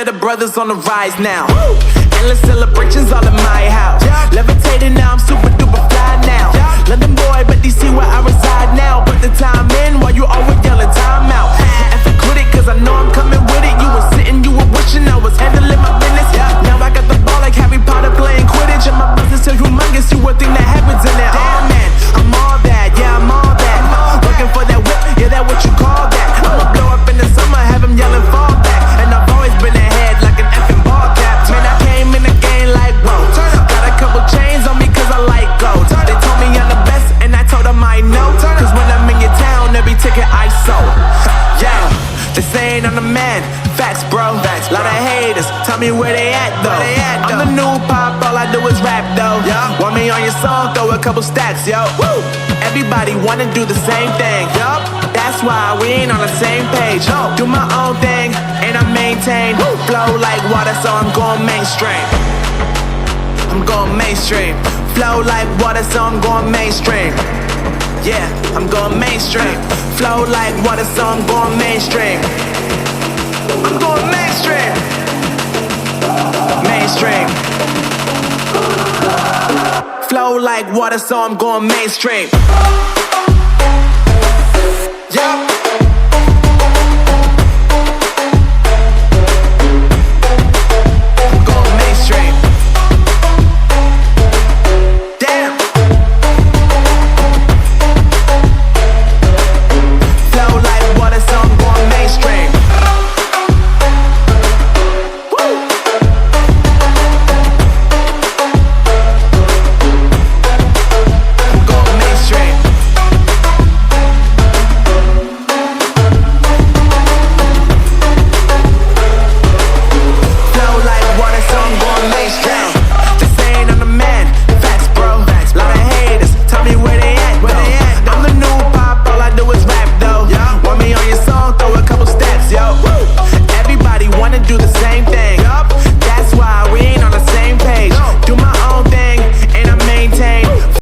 that the brothers on the rise now. Endless celebrations all in my house. Levitating now, I'm super duper fly now. London boy, but DC where I reside now. Put the time in while you always yelling time out. And for quit it, cause I know I'm coming with it. You were sitting, you were wishing I was handling my business. Now I got the ball like Harry Potter playing Quidditch. And my business is humongous, you would think that happens in there. Oh man, I'm all that, yeah, I'm all that. Looking for that whip, yeah, that what you call that. I'ma blow up in the summer, have him yelling fall back. And I've always been ahead like an effing ball cap. Man, I came in the game like, whoa. Got a couple chains on me cause I like gold. They told me I'm the best and I told them I know. Cause when I'm in your town, every ticket I sold. Yeah, they saying I'm the man. Facts, bro. Lot of haters, tell me where they at though. I'm the new pop, all I do is rap though. Want me on your song, throw a couple stacks, yo. Woo! Everybody wanna do the same thing. Yup, that's why we ain't on the same page. Do my own thing and I maintain. Flow like water, so I'm going mainstream. I'm going mainstream. Flow like water, so I'm going mainstream. Yeah, I'm going mainstream. Flow like water, so I'm going mainstream. I'm going mainstream. Mainstream. Flow like water, so I'm going mainstream. Yeah.